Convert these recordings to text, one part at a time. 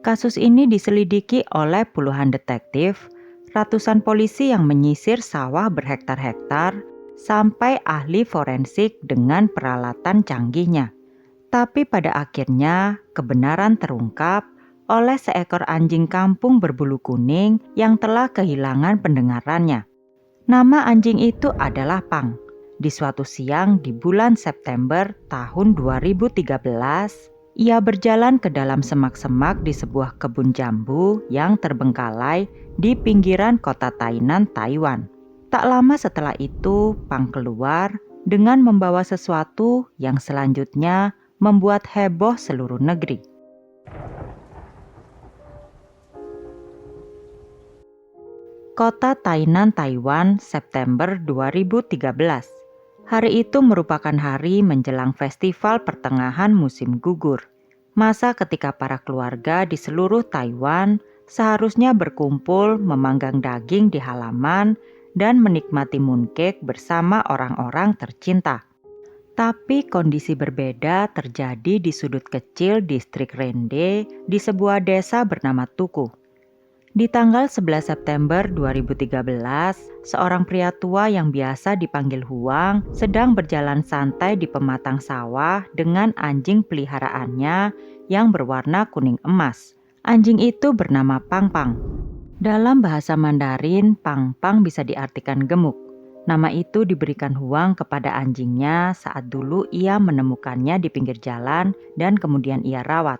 Kasus ini diselidiki oleh puluhan detektif, ratusan polisi yang menyisir sawah berhektar-hektar, sampai ahli forensik dengan peralatan canggihnya. Tapi pada akhirnya kebenaran terungkap oleh seekor anjing kampung berbulu kuning yang telah kehilangan pendengarannya. Nama anjing itu adalah Pang. Di suatu siang di bulan September tahun 2013, ia berjalan ke dalam semak-semak di sebuah kebun jambu yang terbengkalai di pinggiran kota Tainan, Taiwan. Tak lama setelah itu, Pang keluar dengan membawa sesuatu yang selanjutnya membuat heboh seluruh negeri. Kota Tainan, Taiwan, September 2013. Hari itu merupakan hari menjelang festival pertengahan musim gugur. Masa ketika para keluarga di seluruh Taiwan seharusnya berkumpul memanggang daging di halaman dan menikmati mooncake bersama orang-orang tercinta. Tapi kondisi berbeda terjadi di sudut kecil distrik Rende di sebuah desa bernama Tuku. Di tanggal 11 September 2013, seorang pria tua yang biasa dipanggil Huang sedang berjalan santai di pematang sawah dengan anjing peliharaannya yang berwarna kuning emas. Anjing itu bernama Pang Pang. Dalam bahasa Mandarin, Pang Pang bisa diartikan gemuk. Nama itu diberikan Huang kepada anjingnya saat dulu ia menemukannya di pinggir jalan dan kemudian ia rawat.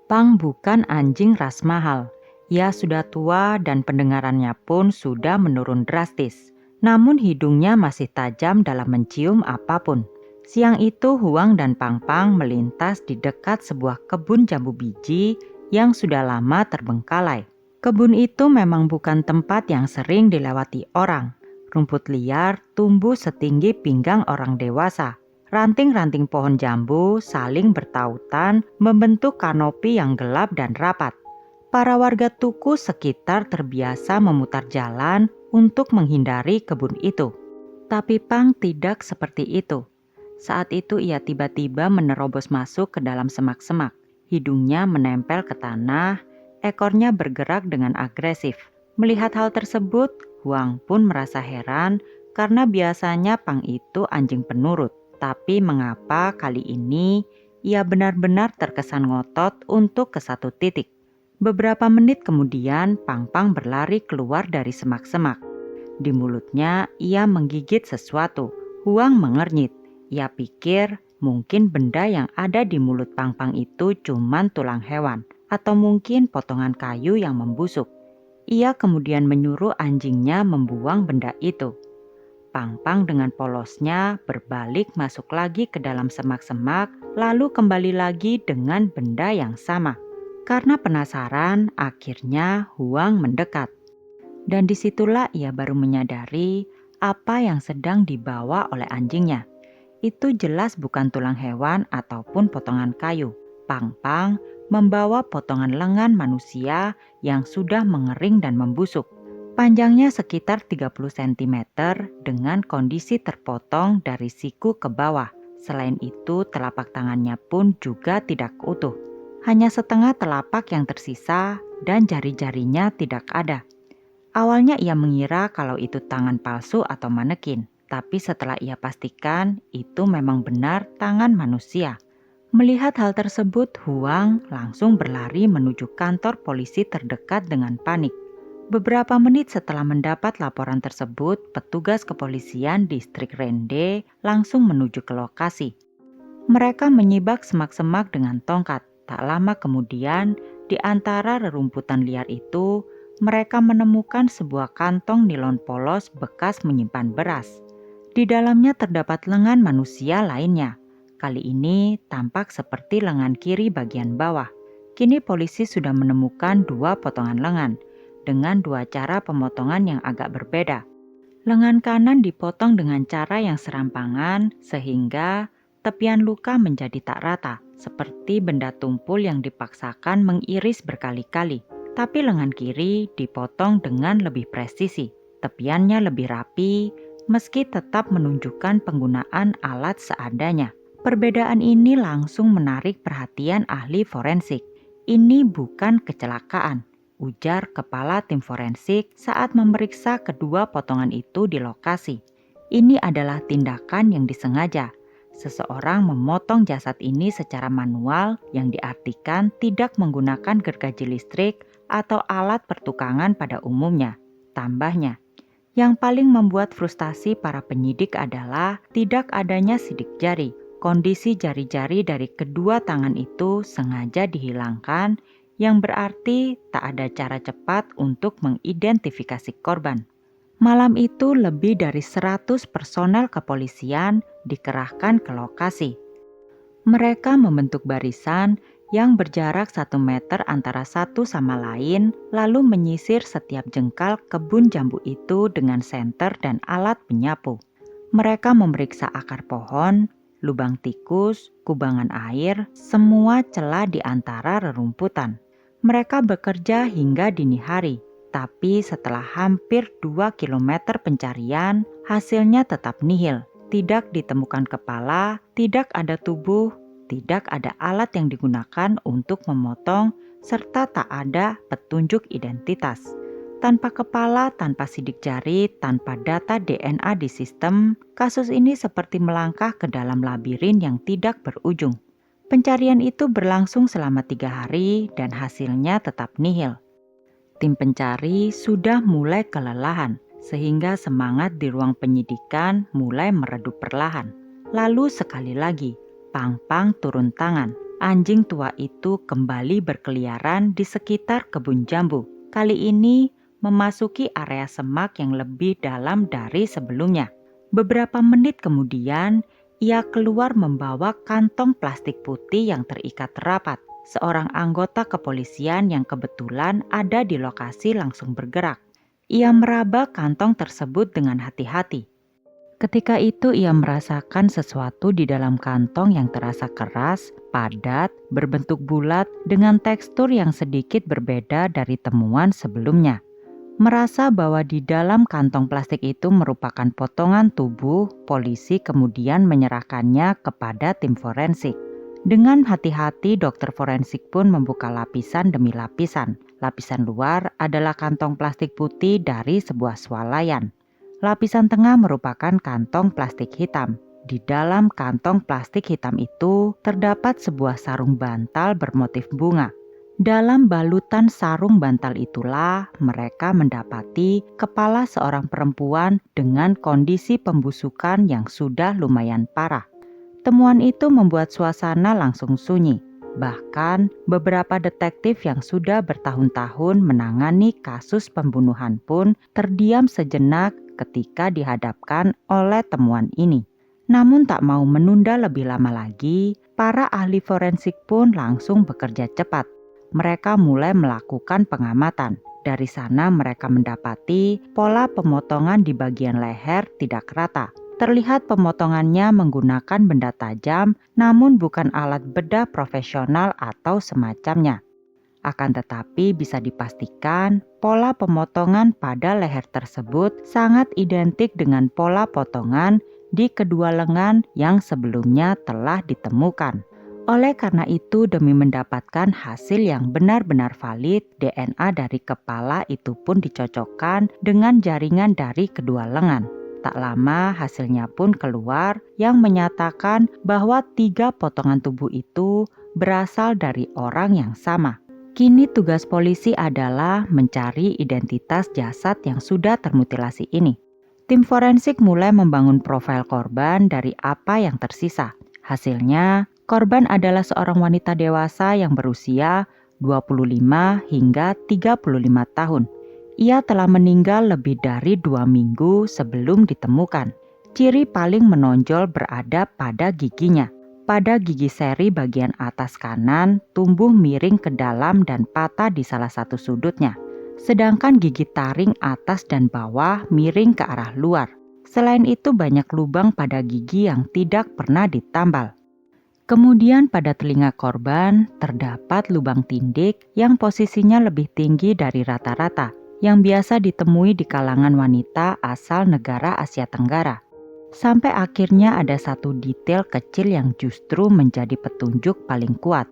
Pang bukan anjing ras mahal. Ia sudah tua dan pendengarannya pun sudah menurun drastis. Namun hidungnya masih tajam dalam mencium apapun. Siang itu Huang dan Pang Pang melintas di dekat sebuah kebun jambu biji yang sudah lama terbengkalai. Kebun itu memang bukan tempat yang sering dilewati orang. Rumput liar tumbuh setinggi pinggang orang dewasa. Ranting-ranting pohon jambu saling bertautan membentuk kanopi yang gelap dan rapat. Para warga Tuku sekitar terbiasa memutar jalan untuk menghindari kebun itu. Tapi Pang tidak seperti itu. Saat itu ia tiba-tiba menerobos masuk ke dalam semak-semak. Hidungnya menempel ke tanah, ekornya bergerak dengan agresif. Melihat hal tersebut, Huang pun merasa heran karena biasanya Pang itu anjing penurut. Tapi mengapa kali ini ia benar-benar terkesan ngotot untuk ke satu titik. Beberapa menit kemudian, Pang Pang berlari keluar dari semak-semak. Di mulutnya, ia menggigit sesuatu. Huang mengernyit. Ia pikir mungkin benda yang ada di mulut Pang Pang itu cuma tulang hewan, atau mungkin potongan kayu yang membusuk. Ia kemudian menyuruh anjingnya membuang benda itu. Pang Pang dengan polosnya berbalik masuk lagi ke dalam semak-semak, lalu kembali lagi dengan benda yang sama. Karena penasaran, akhirnya Huang mendekat. Dan disitulah ia baru menyadari apa yang sedang dibawa oleh anjingnya. Itu jelas bukan tulang hewan ataupun potongan kayu. Pang Pang membawa potongan lengan manusia yang sudah mengering dan membusuk. Panjangnya sekitar 30 cm dengan kondisi terpotong dari siku ke bawah. Selain itu, telapak tangannya pun juga tidak utuh. Hanya setengah telapak yang tersisa dan jari-jarinya tidak ada. Awalnya ia mengira kalau itu tangan palsu atau manekin, tapi setelah ia pastikan itu memang benar tangan manusia. Melihat hal tersebut, Huang langsung berlari menuju kantor polisi terdekat dengan panik. Beberapa menit setelah mendapat laporan tersebut, petugas kepolisian distrik Rende langsung menuju ke lokasi. Mereka menyibak semak-semak dengan tongkat. Tak lama kemudian, di antara rerumputan liar itu, mereka menemukan sebuah kantong nilon polos bekas menyimpan beras. Di dalamnya terdapat lengan manusia lainnya. Kali ini tampak seperti lengan kiri bagian bawah. Kini polisi sudah menemukan 2 potongan lengan, dengan 2 cara pemotongan yang agak berbeda. Lengan kanan dipotong dengan cara yang serampangan, sehingga tepian luka menjadi tak rata, seperti benda tumpul yang dipaksakan mengiris berkali-kali. Tapi lengan kiri dipotong dengan lebih presisi. Tepiannya lebih rapi, meski tetap menunjukkan penggunaan alat seadanya. Perbedaan ini langsung menarik perhatian ahli forensik. "Ini bukan kecelakaan," ujar kepala tim forensik saat memeriksa kedua potongan itu di lokasi. "Ini adalah tindakan yang disengaja. Seseorang memotong jasad ini secara manual yang diartikan tidak menggunakan gergaji listrik atau alat pertukangan pada umumnya." Tambahnya, "Yang paling membuat frustasi para penyidik adalah tidak adanya sidik jari. Kondisi jari-jari dari kedua tangan itu sengaja dihilangkan, yang berarti tak ada cara cepat untuk mengidentifikasi korban." Malam itu lebih dari 100 personel kepolisian dikerahkan ke lokasi. Mereka membentuk barisan yang berjarak 1 meter antara satu sama lain, lalu menyisir setiap jengkal kebun jambu itu dengan senter dan alat penyapu. Mereka memeriksa akar pohon, lubang tikus, kubangan air, semua celah di antara rerumputan. Mereka bekerja hingga dini hari, tapi setelah hampir 2 kilometer pencarian, hasilnya tetap nihil. Tidak ditemukan kepala, tidak ada tubuh, tidak ada alat yang digunakan untuk memotong, serta tak ada petunjuk identitas. Tanpa kepala, tanpa sidik jari, tanpa data DNA di sistem, kasus ini seperti melangkah ke dalam labirin yang tidak berujung. Pencarian itu berlangsung selama 3 hari dan hasilnya tetap nihil. Tim pencari sudah mulai kelelahan, sehingga semangat di ruang penyidikan mulai meredup perlahan. Lalu sekali lagi, Pang-Pang turun tangan. Anjing tua itu kembali berkeliaran di sekitar kebun jambu. Kali ini memasuki area semak yang lebih dalam dari sebelumnya. Beberapa menit kemudian, ia keluar membawa kantong plastik putih yang terikat rapat. Seorang anggota kepolisian yang kebetulan ada di lokasi langsung bergerak. Ia meraba kantong tersebut dengan hati-hati. Ketika itu ia merasakan sesuatu di dalam kantong yang terasa keras, padat, berbentuk bulat dengan tekstur yang sedikit berbeda dari temuan sebelumnya. Merasa bahwa di dalam kantong plastik itu merupakan potongan tubuh, polisi kemudian menyerahkannya kepada tim forensik. Dengan hati-hati, dokter forensik pun membuka lapisan demi lapisan. Lapisan luar adalah kantong plastik putih dari sebuah swalayan. Lapisan tengah merupakan kantong plastik hitam. Di dalam kantong plastik hitam itu terdapat sebuah sarung bantal bermotif bunga. Dalam balutan sarung bantal itulah mereka mendapati kepala seorang perempuan dengan kondisi pembusukan yang sudah lumayan parah. Temuan itu membuat suasana langsung sunyi. Bahkan beberapa detektif yang sudah bertahun-tahun menangani kasus pembunuhan pun terdiam sejenak ketika dihadapkan oleh temuan ini. Namun tak mau menunda lebih lama lagi, para ahli forensik pun langsung bekerja cepat. Mereka mulai melakukan pengamatan. Dari sana mereka mendapati pola pemotongan di bagian leher tidak rata. Terlihat pemotongannya menggunakan benda tajam, namun bukan alat bedah profesional atau semacamnya. Akan tetapi bisa dipastikan pola pemotongan pada leher tersebut sangat identik dengan pola potongan di kedua lengan yang sebelumnya telah ditemukan. Oleh karena itu, demi mendapatkan hasil yang benar-benar valid, DNA dari kepala itu pun dicocokkan dengan jaringan dari kedua lengan. Tak lama hasilnya pun keluar yang menyatakan bahwa 3 potongan tubuh itu berasal dari orang yang sama. Kini tugas polisi adalah mencari identitas jasad yang sudah termutilasi ini. Tim forensik mulai membangun profil korban dari apa yang tersisa. Hasilnya, korban adalah seorang wanita dewasa yang berusia 25 hingga 35 tahun. Ia telah meninggal lebih dari 2 minggu sebelum ditemukan. Ciri paling menonjol berada pada giginya. Pada gigi seri bagian atas kanan tumbuh miring ke dalam dan patah di salah satu sudutnya. Sedangkan gigi taring atas dan bawah miring ke arah luar. Selain itu banyak lubang pada gigi yang tidak pernah ditambal. Kemudian pada telinga korban terdapat lubang tindik yang posisinya lebih tinggi dari rata-rata, yang biasa ditemui di kalangan wanita asal negara Asia Tenggara. Sampai akhirnya ada satu detail kecil yang justru menjadi petunjuk paling kuat.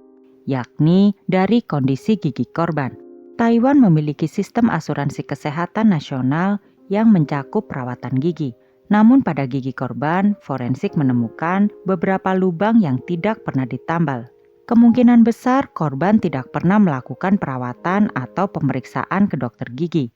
yakni dari kondisi gigi korban. Taiwan memiliki sistem asuransi kesehatan nasional yang mencakup perawatan gigi. Namun pada gigi korban, forensik menemukan beberapa lubang yang tidak pernah ditambal. Kemungkinan besar korban tidak pernah melakukan perawatan atau pemeriksaan ke dokter gigi.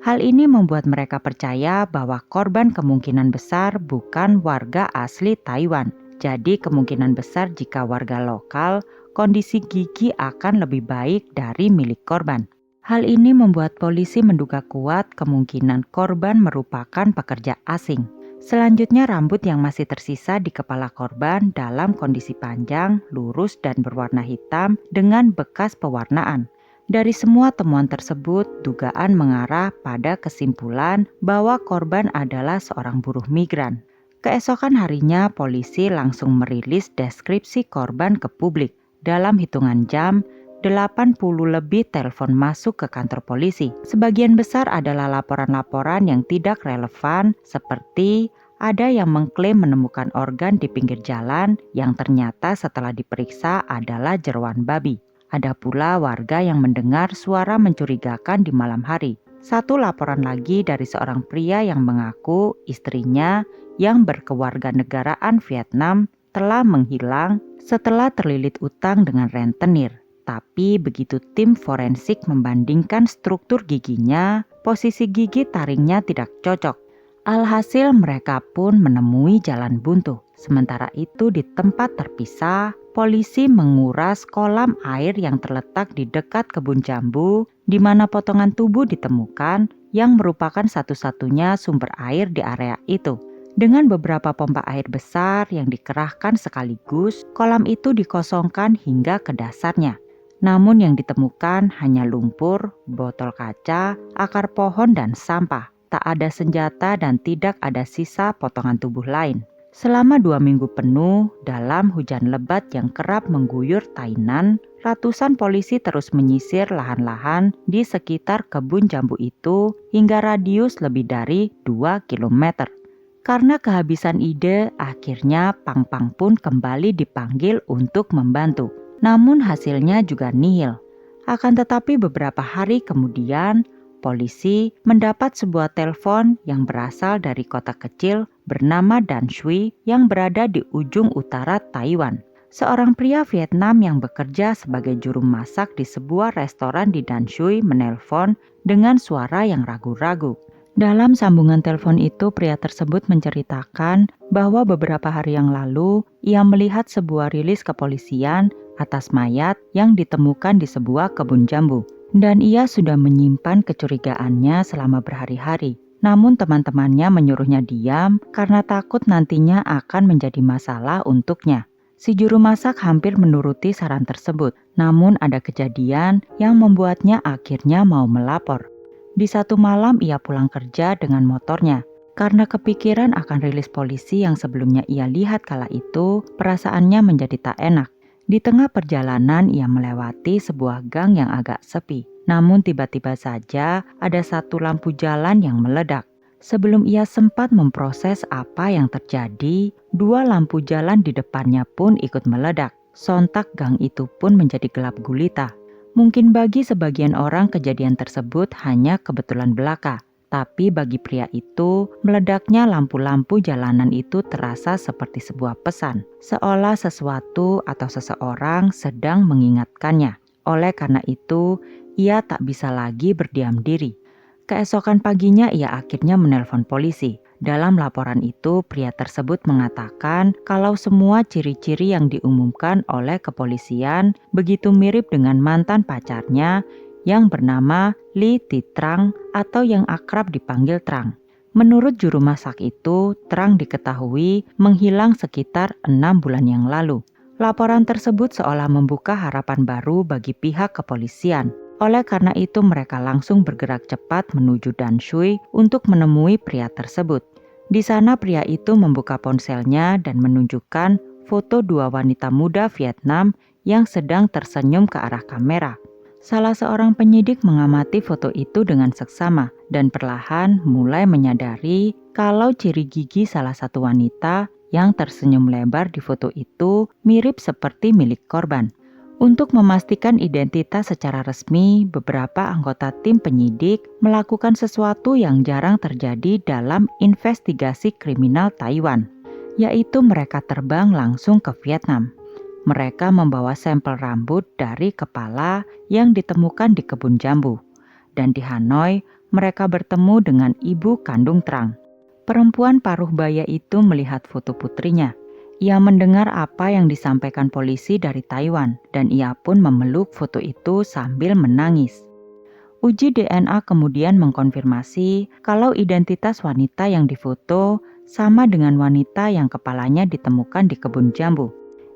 Hal ini membuat mereka percaya bahwa korban kemungkinan besar bukan warga asli Taiwan. Jadi kemungkinan besar jika warga lokal, kondisi gigi akan lebih baik dari milik korban. Hal ini membuat polisi menduga kuat kemungkinan korban merupakan pekerja asing. Selanjutnya rambut yang masih tersisa di kepala korban dalam kondisi panjang, lurus dan berwarna hitam dengan bekas pewarnaan. Dari semua temuan tersebut, dugaan mengarah pada kesimpulan bahwa korban adalah seorang buruh migran. Keesokan harinya, polisi langsung merilis deskripsi korban ke publik. Dalam hitungan jam, 80 lebih telepon masuk ke kantor polisi. Sebagian besar adalah laporan-laporan yang tidak relevan, seperti ada yang mengklaim menemukan organ di pinggir jalan yang ternyata setelah diperiksa adalah jeroan babi. Ada pula warga yang mendengar suara mencurigakan di malam hari. Satu laporan lagi dari seorang pria yang mengaku istrinya yang berkewarganegaraan Vietnam telah menghilang setelah terlilit utang dengan rentenir. Tapi begitu tim forensik membandingkan struktur giginya, posisi gigi taringnya tidak cocok. Alhasil mereka pun menemui jalan buntu. Sementara itu di tempat terpisah, polisi menguras kolam air yang terletak di dekat kebun jambu di mana potongan tubuh ditemukan yang merupakan satu-satunya sumber air di area itu. Dengan beberapa pompa air besar yang dikerahkan sekaligus, kolam itu dikosongkan hingga ke dasarnya. Namun yang ditemukan hanya lumpur, botol kaca, akar pohon dan sampah. Tak ada senjata dan tidak ada sisa potongan tubuh lain. Selama 2 minggu penuh, dalam hujan lebat yang kerap mengguyur Tainan, ratusan polisi terus menyisir lahan-lahan di sekitar kebun jambu itu hingga radius lebih dari 2 km. Karena kehabisan ide, akhirnya Pang-Pang pun kembali dipanggil untuk membantu. Namun hasilnya juga nihil. Akan tetapi beberapa hari kemudian, polisi mendapat sebuah telepon yang berasal dari kota kecil bernama Danshui yang berada di ujung utara Taiwan. Seorang pria Vietnam yang bekerja sebagai juru masak di sebuah restoran di Danshui menelpon dengan suara yang ragu-ragu. Dalam sambungan telepon itu, pria tersebut menceritakan bahwa beberapa hari yang lalu ia melihat sebuah rilis kepolisian atas mayat yang ditemukan di sebuah kebun jambu. Dan ia sudah menyimpan kecurigaannya selama berhari-hari. Namun teman-temannya menyuruhnya diam karena takut nantinya akan menjadi masalah untuknya. Si juru masak hampir menuruti saran tersebut. Namun ada kejadian yang membuatnya akhirnya mau melapor. Di satu malam ia pulang kerja dengan motornya. Karena kepikiran akan rilis polisi yang sebelumnya ia lihat kala itu, perasaannya menjadi tak enak. Di tengah perjalanan ia melewati sebuah gang yang agak sepi. Namun tiba-tiba saja ada satu lampu jalan yang meledak. Sebelum ia sempat memproses apa yang terjadi, 2 lampu jalan di depannya pun ikut meledak. Sontak gang itu pun menjadi gelap gulita. Mungkin bagi sebagian orang kejadian tersebut hanya kebetulan belaka. Tapi bagi pria itu, meledaknya lampu-lampu jalanan itu terasa seperti sebuah pesan, seolah sesuatu atau seseorang sedang mengingatkannya. Oleh karena itu, ia tak bisa lagi berdiam diri. Keesokan paginya ia akhirnya menelpon polisi. Dalam laporan itu, pria tersebut mengatakan kalau semua ciri-ciri yang diumumkan oleh kepolisian begitu mirip dengan mantan pacarnya yang bernama Li Titrang atau yang akrab dipanggil Trang. Menurut juru masak itu, Trang diketahui menghilang sekitar 6 bulan yang lalu. Laporan tersebut seolah membuka harapan baru bagi pihak kepolisian. Oleh karena itu mereka langsung bergerak cepat menuju Danshui untuk menemui pria tersebut. Di sana pria itu membuka ponselnya dan menunjukkan foto 2 wanita muda Vietnam yang sedang tersenyum ke arah kamera. Salah seorang penyidik mengamati foto itu dengan seksama dan perlahan mulai menyadari kalau ciri gigi salah satu wanita yang tersenyum lebar di foto itu mirip seperti milik korban. Untuk memastikan identitas secara resmi, beberapa anggota tim penyidik melakukan sesuatu yang jarang terjadi dalam investigasi kriminal Taiwan, yaitu mereka terbang langsung ke Vietnam. Mereka membawa sampel rambut dari kepala yang ditemukan di kebun jambu. Dan di Hanoi, mereka bertemu dengan ibu kandung Trang. Perempuan paruh baya itu melihat foto putrinya. Ia mendengar apa yang disampaikan polisi dari Taiwan dan ia pun memeluk foto itu sambil menangis. Uji DNA kemudian mengkonfirmasi kalau identitas wanita yang difoto sama dengan wanita yang kepalanya ditemukan di kebun jambu.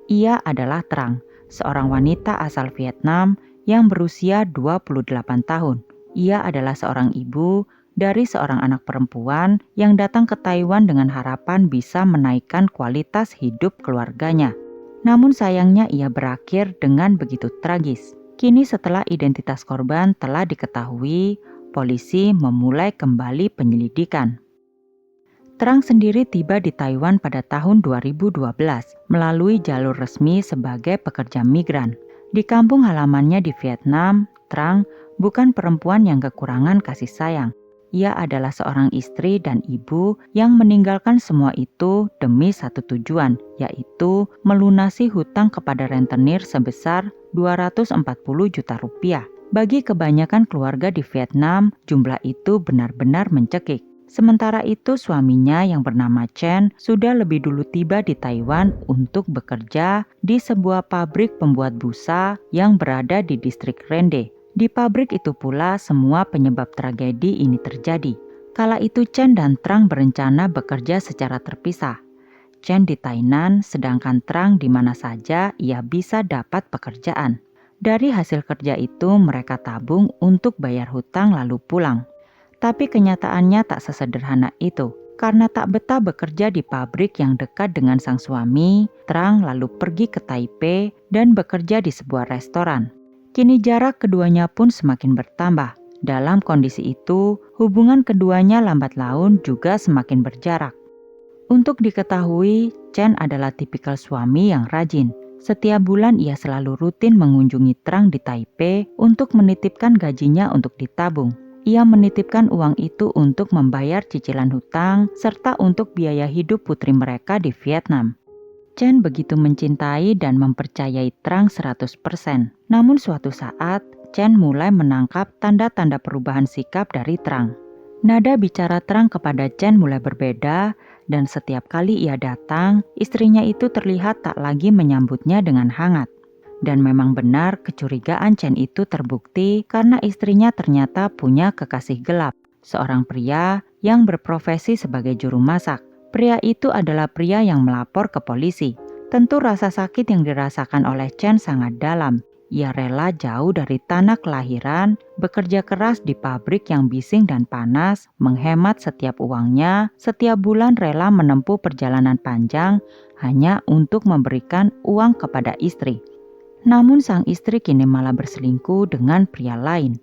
Ia adalah Trang, seorang wanita asal Vietnam yang berusia 28 tahun. Ia adalah seorang ibu dari seorang anak perempuan yang datang ke Taiwan dengan harapan bisa menaikkan kualitas hidup keluarganya. Namun sayangnya ia berakhir dengan begitu tragis. Kini setelah identitas korban telah diketahui, polisi memulai kembali penyelidikan. Trang sendiri tiba di Taiwan pada tahun 2012 melalui jalur resmi sebagai pekerja migran. Di kampung halamannya di Vietnam, Trang bukan perempuan yang kekurangan kasih sayang. Ia adalah seorang istri dan ibu yang meninggalkan semua itu demi satu tujuan, yaitu melunasi hutang kepada rentenir sebesar 240 juta rupiah. Bagi kebanyakan keluarga di Vietnam, jumlah itu benar-benar mencekik. Sementara itu suaminya yang bernama Chen sudah lebih dulu tiba di Taiwan untuk bekerja di sebuah pabrik pembuat busa yang berada di distrik Rende. Di pabrik itu pula semua penyebab tragedi ini terjadi. Kala itu Chen dan Trang berencana bekerja secara terpisah. Chen di Tainan sedangkan Trang di mana saja ia bisa dapat pekerjaan. Dari hasil kerja itu mereka tabung untuk bayar hutang lalu pulang. Tapi kenyataannya tak sesederhana itu. Karena tak betah bekerja di pabrik yang dekat dengan sang suami, Trang lalu pergi ke Taipei dan bekerja di sebuah restoran. Kini jarak keduanya pun semakin bertambah. Dalam kondisi itu, hubungan keduanya lambat laun juga semakin berjarak. Untuk diketahui, Chen adalah tipikal suami yang rajin. Setiap bulan ia selalu rutin mengunjungi Trang di Taipei untuk menitipkan gajinya untuk ditabung. Ia menitipkan uang itu untuk membayar cicilan hutang serta untuk biaya hidup putri mereka di Vietnam. Chen begitu mencintai dan mempercayai Trang 100%. Namun suatu saat, Chen mulai menangkap tanda-tanda perubahan sikap dari Trang. Nada bicara Trang kepada Chen mulai berbeda dan setiap kali ia datang, istrinya itu terlihat tak lagi menyambutnya dengan hangat. Dan memang benar kecurigaan Chen itu terbukti karena istrinya ternyata punya kekasih gelap, seorang pria yang berprofesi sebagai juru masak. Pria itu adalah pria yang melapor ke polisi. Tentu rasa sakit yang dirasakan oleh Chen sangat dalam. Ia rela jauh dari tanah kelahiran, bekerja keras di pabrik yang bising dan panas, menghemat setiap uangnya, setiap bulan rela menempuh perjalanan panjang hanya untuk memberikan uang kepada istri. Namun sang istri kini malah berselingkuh dengan pria lain.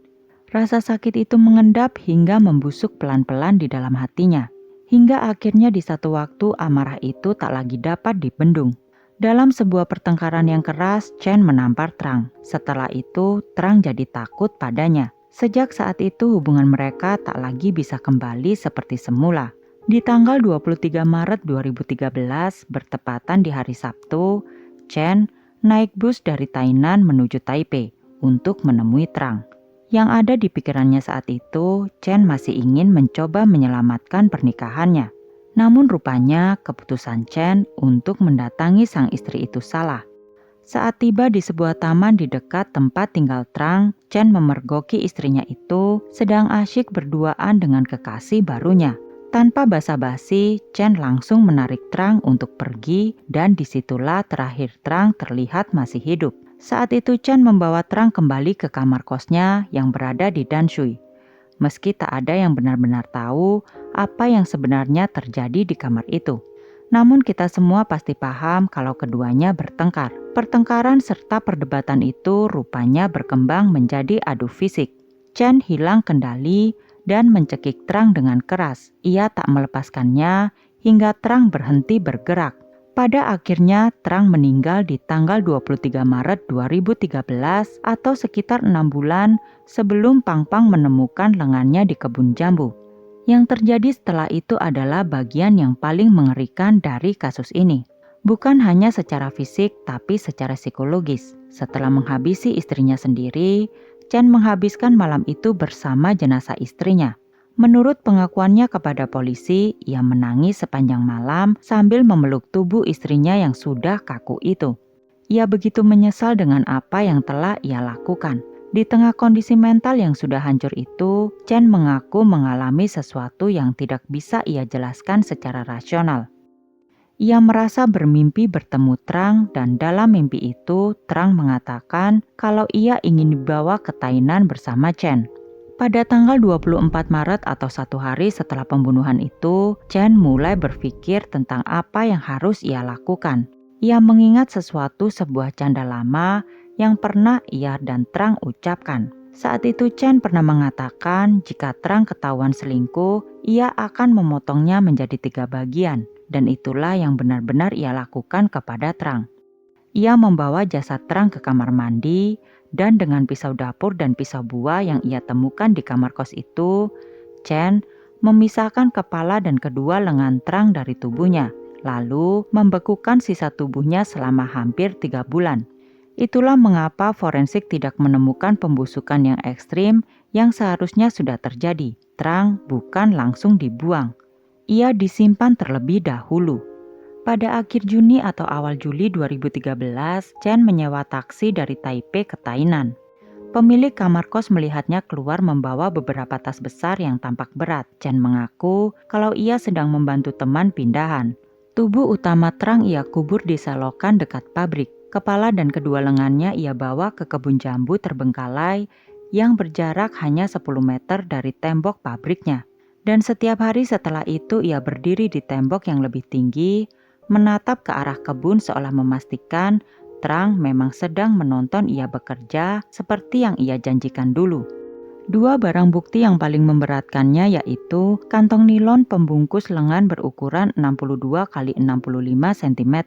Rasa sakit itu mengendap hingga membusuk pelan-pelan di dalam hatinya. Hingga akhirnya di satu waktu amarah itu tak lagi dapat dibendung. Dalam sebuah pertengkaran yang keras, Chen menampar Trang. Setelah itu, Trang jadi takut padanya. Sejak saat itu hubungan mereka tak lagi bisa kembali seperti semula. Di tanggal 23 Maret 2013, bertepatan di hari Sabtu, Chen naik bus dari Tainan menuju Taipei untuk menemui Trang. Yang ada di pikirannya saat itu, Chen masih ingin mencoba menyelamatkan pernikahannya. Namun rupanya keputusan Chen untuk mendatangi sang istri itu salah. Saat tiba di sebuah taman di dekat tempat tinggal Trang, Chen memergoki istrinya itu sedang asyik berduaan dengan kekasih barunya. Tanpa basa-basi, Chen langsung menarik Trang untuk pergi dan disitulah terakhir Trang terlihat masih hidup. Saat itu Chen membawa Trang kembali ke kamar kosnya yang berada di Danshui. Meski tak ada yang benar-benar tahu apa yang sebenarnya terjadi di kamar itu. Namun kita semua pasti paham kalau keduanya bertengkar. Pertengkaran serta perdebatan itu rupanya berkembang menjadi adu fisik. Chen hilang kendali dan mencekik Trang dengan keras. Ia tak melepaskannya hingga Trang berhenti bergerak. Pada akhirnya, Trang meninggal di tanggal 23 Maret 2013 atau sekitar 6 bulan sebelum Pang Pang menemukan lengannya di kebun jambu. Yang terjadi setelah itu adalah bagian yang paling mengerikan dari kasus ini. Bukan hanya secara fisik, tapi secara psikologis. Setelah menghabisi istrinya sendiri, Chen menghabiskan malam itu bersama jenazah istrinya. Menurut pengakuannya kepada polisi, ia menangis sepanjang malam sambil memeluk tubuh istrinya yang sudah kaku itu. Ia begitu menyesal dengan apa yang telah ia lakukan. Di tengah kondisi mental yang sudah hancur itu, Chen mengaku mengalami sesuatu yang tidak bisa ia jelaskan secara rasional. Ia merasa bermimpi bertemu Trang dan dalam mimpi itu Trang mengatakan kalau ia ingin dibawa ke Tainan bersama Chen. Pada tanggal 24 Maret atau 1 hari setelah pembunuhan itu, Chen mulai berpikir tentang apa yang harus ia lakukan. Ia mengingat sebuah canda lama yang pernah ia dan Trang ucapkan. Saat itu Chen pernah mengatakan jika Trang ketahuan selingkuh, ia akan memotongnya menjadi 3 bagian. Dan itulah yang benar-benar ia lakukan kepada Trang. Ia membawa jasad Trang ke kamar mandi, dan dengan pisau dapur dan pisau buah yang ia temukan di kamar kos itu, Chen memisahkan kepala dan kedua lengan Trang dari tubuhnya, lalu membekukan sisa tubuhnya selama hampir 3 bulan. Itulah mengapa forensik tidak menemukan pembusukan yang ekstrim yang seharusnya sudah terjadi. Trang bukan langsung dibuang. Ia disimpan terlebih dahulu. Pada akhir Juni atau awal Juli 2013, Chen menyewa taksi dari Taipei ke Tainan. Pemilik kamar kos melihatnya keluar membawa beberapa tas besar yang tampak berat. Chen mengaku kalau ia sedang membantu teman pindahan. Tubuh utama Trang ia kubur di selokan dekat pabrik. Kepala dan kedua lengannya ia bawa ke kebun jambu terbengkalai yang berjarak hanya 10 meter dari tembok pabriknya. Dan setiap hari setelah itu ia berdiri di tembok yang lebih tinggi, menatap ke arah kebun seolah memastikan Trang memang sedang menonton ia bekerja seperti yang ia janjikan dulu. 2 barang bukti yang paling memberatkannya yaitu kantong nilon pembungkus lengan berukuran 62 x 65 cm.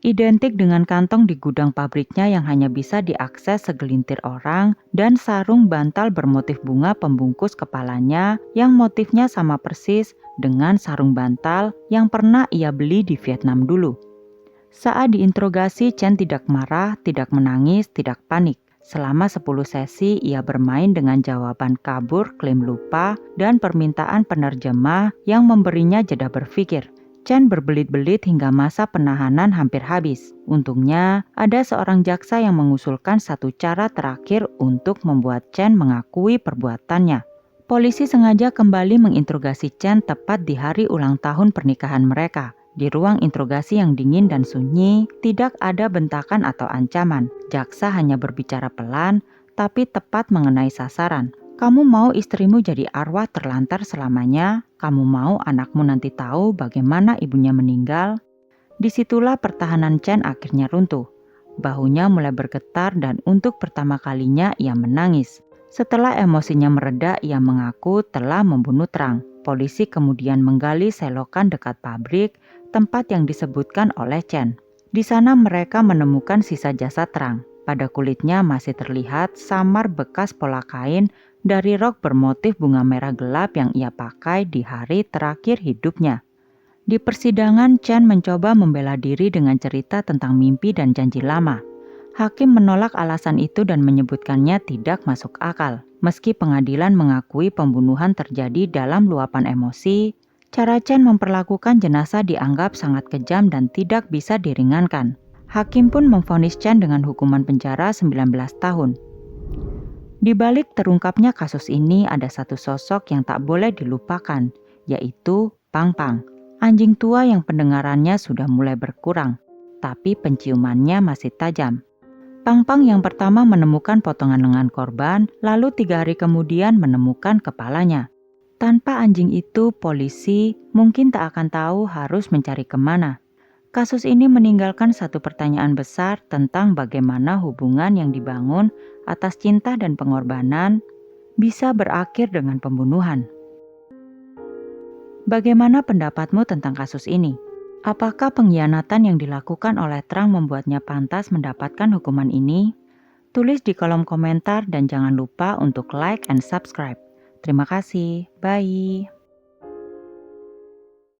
Identik dengan kantong di gudang pabriknya yang hanya bisa diakses segelintir orang, dan sarung bantal bermotif bunga pembungkus kepalanya yang motifnya sama persis dengan sarung bantal yang pernah ia beli di Vietnam dulu. Saat diinterogasi, Chen tidak marah, tidak menangis, tidak panik. Selama 10 sesi, ia bermain dengan jawaban kabur, klaim lupa, dan permintaan penerjemah yang memberinya jeda berpikir. Chen berbelit-belit hingga masa penahanan hampir habis. Untungnya, ada seorang jaksa yang mengusulkan satu cara terakhir untuk membuat Chen mengakui perbuatannya. Polisi sengaja kembali menginterogasi Chen tepat di hari ulang tahun pernikahan mereka. Di ruang interogasi yang dingin dan sunyi, tidak ada bentakan atau ancaman. Jaksa hanya berbicara pelan, tapi tepat mengenai sasaran. Kamu mau istrimu jadi arwah terlantar selamanya? Kamu mau anakmu nanti tahu bagaimana ibunya meninggal? Disitulah pertahanan Chen akhirnya runtuh. Bahunya mulai bergetar dan untuk pertama kalinya ia menangis. Setelah emosinya mereda, ia mengaku telah membunuh Trang. Polisi kemudian menggali selokan dekat pabrik, tempat yang disebutkan oleh Chen. Di sana mereka menemukan sisa jasad Trang. Pada kulitnya masih terlihat samar bekas pola kain dari rok bermotif bunga merah gelap yang ia pakai di hari terakhir hidupnya. Di persidangan, Chen mencoba membela diri dengan cerita tentang mimpi dan janji lama. Hakim menolak alasan itu dan menyebutkannya tidak masuk akal. Meski pengadilan mengakui pembunuhan terjadi dalam luapan emosi, cara Chen memperlakukan jenazah dianggap sangat kejam dan tidak bisa diringankan. Hakim pun memvonis Chen dengan hukuman penjara 19 tahun. Di balik terungkapnya kasus ini ada satu sosok yang tak boleh dilupakan, yaitu Pang Pang. Anjing tua yang pendengarannya sudah mulai berkurang, tapi penciumannya masih tajam. Pang Pang yang pertama menemukan potongan lengan korban, lalu 3 hari kemudian menemukan kepalanya. Tanpa anjing itu, polisi mungkin tak akan tahu harus mencari kemana. Kasus ini meninggalkan satu pertanyaan besar tentang bagaimana hubungan yang dibangun atas cinta dan pengorbanan bisa berakhir dengan pembunuhan. Bagaimana pendapatmu tentang kasus ini? Apakah pengkhianatan yang dilakukan oleh Trump membuatnya pantas mendapatkan hukuman ini? Tulis di kolom komentar dan jangan lupa untuk like and subscribe. Terima kasih. Bye.